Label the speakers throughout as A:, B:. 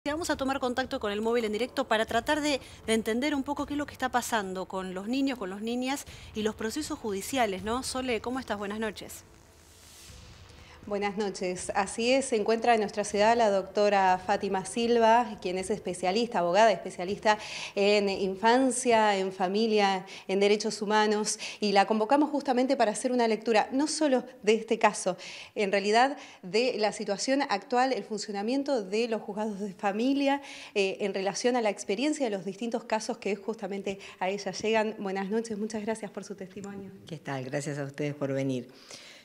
A: Vamos a tomar contacto con el móvil en directo para tratar de entender un poco qué es lo que está pasando con los niños, con las niñas y los procesos judiciales, ¿no? Sole, ¿cómo estás? Buenas noches.
B: Buenas noches. Así es, se encuentra en nuestra ciudad la doctora Fátima Silva, quien es especialista, abogada especialista en infancia, en familia, en derechos humanos, y la convocamos justamente para hacer una lectura, no solo de este caso, en realidad de la situación actual, el funcionamiento de los juzgados de familia en relación a la experiencia de los distintos casos que justamente a ella llegan. Buenas noches, muchas gracias por su testimonio.
C: ¿Qué tal? Gracias a ustedes por venir.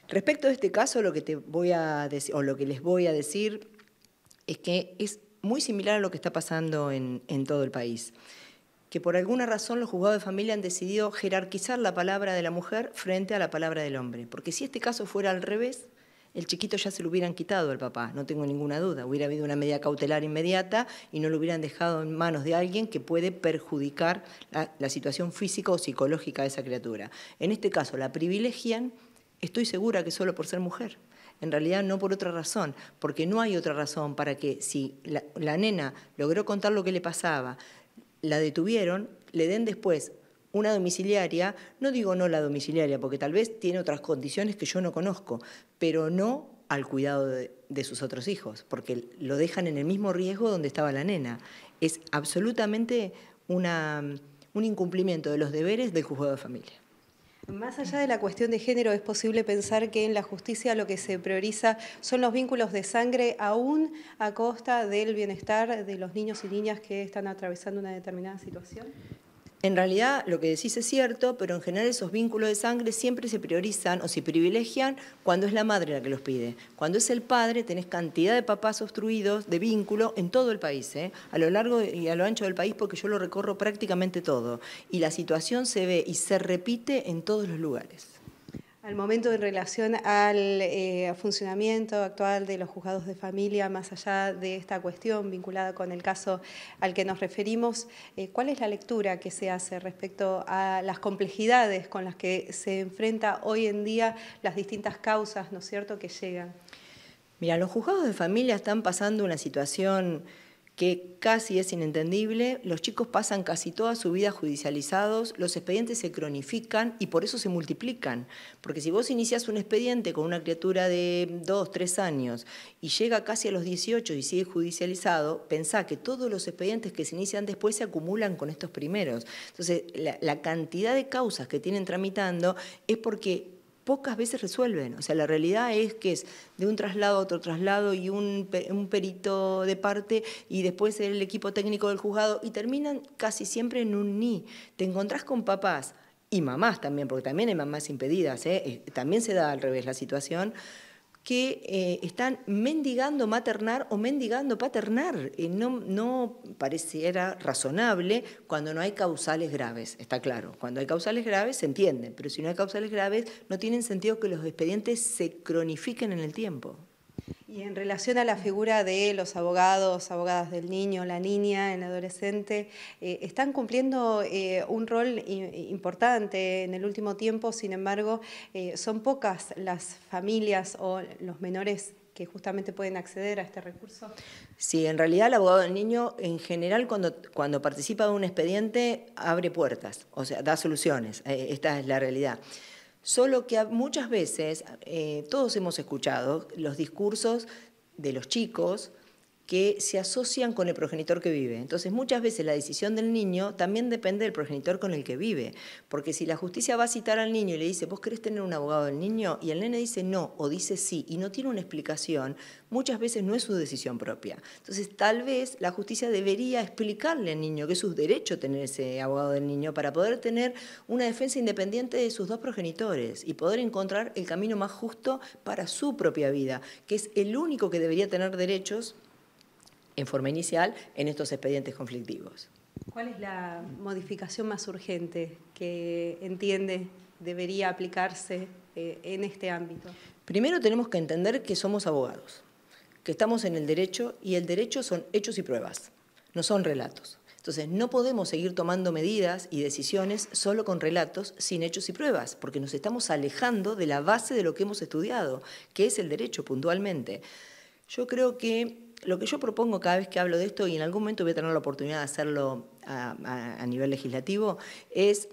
C: Respecto a este caso, lo que te voy a decir, o lo que les voy a decir, es que es muy similar a lo que está pasando en todo el país. Que por alguna razón los juzgados de familia han decidido jerarquizar la palabra de la mujer frente a la palabra del hombre. Porque si este caso fuera al revés, el chiquito ya se lo hubieran quitado al papá, no tengo ninguna duda. Hubiera habido una medida cautelar inmediata y no lo hubieran dejado en manos de alguien que puede perjudicar la situación física o psicológica de esa criatura. En este caso la privilegian. Estoy segura que solo por ser mujer. En realidad no por otra razón, porque no hay otra razón para que si la nena logró contar lo que le pasaba, la detuvieron, le den después una domiciliaria, no digo no la domiciliaria, porque tal vez tiene otras condiciones que yo no conozco, pero no al cuidado de sus otros hijos, porque lo dejan en el mismo riesgo donde estaba la nena. Es absolutamente un incumplimiento de los deberes del juzgado de familia.
B: Más allá de la cuestión de género, es posible pensar que en la justicia lo que se prioriza son los vínculos de sangre, aún a costa del bienestar de los niños y niñas que están atravesando una determinada situación.
C: En realidad lo que decís es cierto, pero en general esos vínculos de sangre siempre se priorizan o se privilegian cuando es la madre la que los pide. Cuando es el padre tenés cantidad de papás obstruidos de vínculo en todo el país, a lo largo y a lo ancho del país, porque yo lo recorro prácticamente todo. Y la situación se ve y se repite en todos los lugares.
B: Al momento en relación al funcionamiento actual de los juzgados de familia, más allá de esta cuestión vinculada con el caso al que nos referimos, ¿cuál es la lectura que se hace respecto a las complejidades con las que se enfrenta hoy en día las distintas causas, ¿no es cierto?, que llegan?
C: Mira, los juzgados de familia están pasando una situación que casi es inentendible. Los chicos pasan casi toda su vida judicializados, los expedientes se cronifican y por eso se multiplican. Porque si vos iniciás un expediente con una criatura de 2, 3 años y llega casi a los 18 y sigue judicializado, pensá que todos los expedientes que se inician después se acumulan con estos primeros. Entonces, la cantidad de causas que tienen tramitando es porque pocas veces resuelven. O sea, la realidad es que es de un traslado a otro traslado y un perito de parte y después el equipo técnico del juzgado y terminan casi siempre en un ni. Te encontrás con papás y mamás también, porque también hay mamás impedidas, también se da al revés la situación, que están mendigando maternar o mendigando paternar. No pareciera razonable cuando no hay causales graves, está claro. Cuando hay causales graves se entienden, pero si no hay causales graves no tienen sentido que los expedientes se cronifiquen en el tiempo.
B: Y en relación a la figura de los abogados, abogadas del niño, la niña, el adolescente, están cumpliendo un rol importante en el último tiempo, sin embargo, son pocas las familias o los menores que justamente pueden acceder a este recurso.
C: Sí, en realidad el abogado del niño en general cuando participa de un expediente abre puertas, o sea, da soluciones, esta es la realidad. Solo que muchas veces todos hemos escuchado los discursos de los chicos que se asocian con el progenitor que vive. Entonces, muchas veces la decisión del niño también depende del progenitor con el que vive. Porque si la justicia va a citar al niño y le dice, ¿vos querés tener un abogado del niño? Y el nene dice no o dice sí y no tiene una explicación, muchas veces no es su decisión propia. Entonces, tal vez la justicia debería explicarle al niño que es su derecho tener ese abogado del niño para poder tener una defensa independiente de sus dos progenitores y poder encontrar el camino más justo para su propia vida, que es el único que debería tener derechos en forma inicial en estos expedientes conflictivos.
B: ¿Cuál es la modificación más urgente que entiende debería aplicarse en este ámbito?
C: Primero tenemos que entender que somos abogados, que estamos en el derecho y el derecho son hechos y pruebas, no son relatos. Entonces no podemos seguir tomando medidas y decisiones solo con relatos sin hechos y pruebas, porque nos estamos alejando de la base de lo que hemos estudiado, que es el derecho puntualmente. Yo creo que lo que yo propongo cada vez que hablo de esto, y en algún momento voy a tener la oportunidad de hacerlo a nivel legislativo, es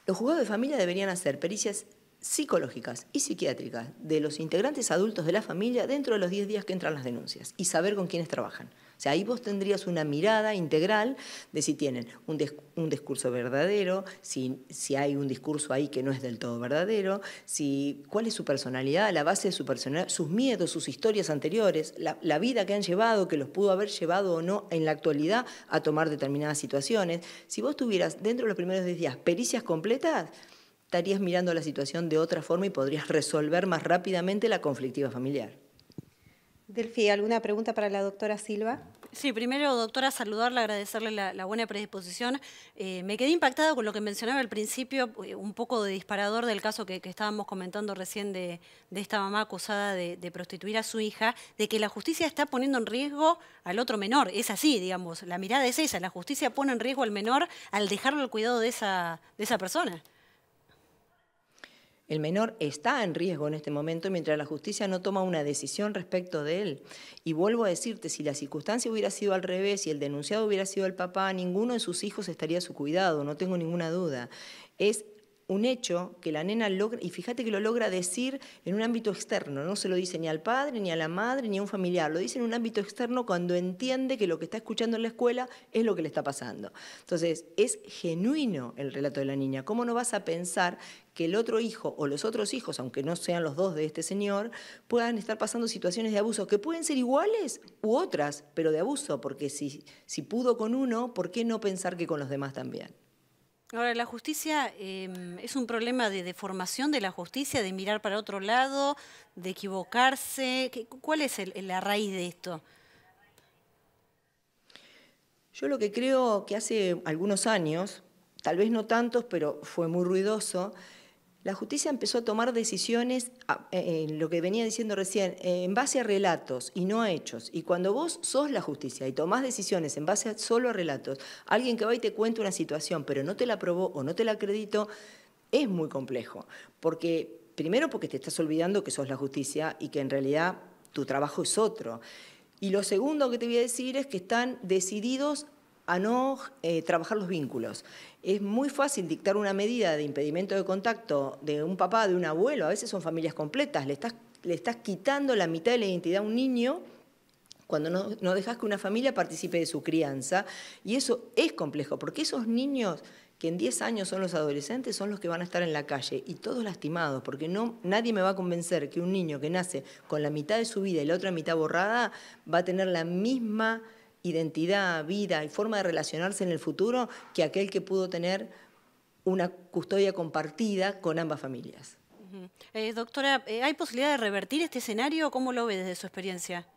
C: los juzgados de familia deberían hacer pericias psicológicas y psiquiátricas de los integrantes adultos de la familia dentro de los 10 días que entran las denuncias y saber con quiénes trabajan. O sea, ahí vos tendrías una mirada integral de si tienen un discurso verdadero, si hay un discurso ahí que no es del todo verdadero, cuál es su personalidad, la base de su personalidad, sus miedos, sus historias anteriores, la vida que han llevado, que los pudo haber llevado o no en la actualidad a tomar determinadas situaciones. Si vos tuvieras dentro de los primeros 10 días pericias completas, estarías mirando la situación de otra forma y podrías resolver más rápidamente la conflictiva familiar.
B: Delfi, ¿alguna pregunta para la doctora Silva?
A: Sí, primero, doctora, saludarla, agradecerle la buena predisposición. Me quedé impactada con lo que mencionaba al principio, un poco de disparador del caso que estábamos comentando recién de esta mamá acusada de prostituir a su hija, de que la justicia está poniendo en riesgo al otro menor. Es así, digamos, la mirada es esa, la justicia pone en riesgo al menor al dejarlo al cuidado de esa persona.
C: El menor está en riesgo en este momento mientras la justicia no toma una decisión respecto de él. Y vuelvo a decirte, si la circunstancia hubiera sido al revés, si el denunciado hubiera sido el papá, ninguno de sus hijos estaría a su cuidado, no tengo ninguna duda. Es un hecho que la nena logra, y fíjate que lo logra decir en un ámbito externo, no se lo dice ni al padre, ni a la madre, ni a un familiar, lo dice en un ámbito externo cuando entiende que lo que está escuchando en la escuela es lo que le está pasando. Entonces, es genuino el relato de la niña. ¿Cómo no vas a pensar que el otro hijo o los otros hijos, aunque no sean los dos de este señor, puedan estar pasando situaciones de abuso que pueden ser iguales u otras, pero de abuso? Porque si pudo con uno, ¿por qué no pensar que con los demás también?
A: Ahora, la justicia es un problema de formación de la justicia, de mirar para otro lado, de equivocarse. ¿Cuál es la raíz de esto?
C: Yo lo que creo que hace algunos años, tal vez no tantos, pero fue muy ruidoso, la justicia empezó a tomar decisiones, lo que venía diciendo recién, en base a relatos y no a hechos. Y cuando vos sos la justicia y tomás decisiones en base solo a relatos, alguien que va y te cuenta una situación, pero no te la probó o no te la acreditó, es muy complejo. Primero porque te estás olvidando que sos la justicia y que en realidad tu trabajo es otro. Y lo segundo que te voy a decir es que están decididos a no trabajar los vínculos. Es muy fácil dictar una medida de impedimento de contacto de un papá, de un abuelo, a veces son familias completas, le estás quitando la mitad de la identidad a un niño cuando no dejas que una familia participe de su crianza, y eso es complejo, porque esos niños que en 10 años son los adolescentes, son los que van a estar en la calle, y todos lastimados, porque nadie me va a convencer que un niño que nace con la mitad de su vida y la otra mitad borrada va a tener la misma identidad, vida y forma de relacionarse en el futuro que aquel que pudo tener una custodia compartida con ambas familias.
A: Doctora, ¿hay posibilidad de revertir este escenario? ¿Cómo lo ve desde su experiencia?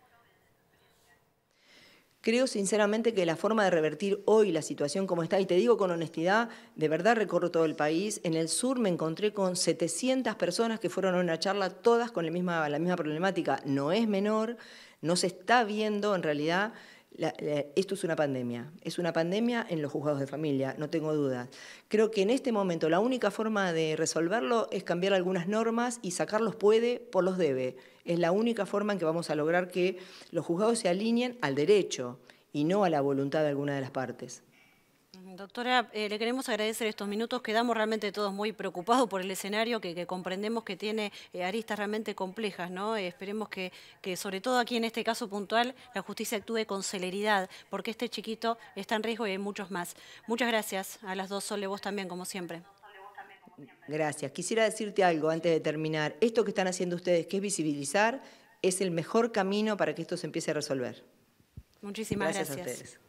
C: Creo sinceramente que la forma de revertir hoy la situación como está, y te digo con honestidad, de verdad recorro todo el país, en el sur me encontré con 700 personas que fueron a una charla, todas con la misma problemática. No es menor, no se está viendo en realidad. Esto es una pandemia en los juzgados de familia, no tengo dudas. Creo que en este momento la única forma de resolverlo es cambiar algunas normas y sacarlos puede por los debe. Es la única forma en que vamos a lograr que los juzgados se alineen al derecho y no a la voluntad de alguna de las partes.
A: Doctora, le queremos agradecer estos minutos. Quedamos realmente todos muy preocupados por el escenario que comprendemos que tiene aristas realmente complejas, ¿no? Esperemos que sobre todo aquí en este caso puntual la justicia actúe con celeridad, porque este chiquito está en riesgo y hay muchos más. Muchas gracias a las dos, Sole, vos también, como siempre.
C: Gracias. Quisiera decirte algo antes de terminar. Esto que están haciendo ustedes, que es visibilizar, es el mejor camino para que esto se empiece a resolver.
A: Muchísimas gracias.
C: Gracias a ustedes.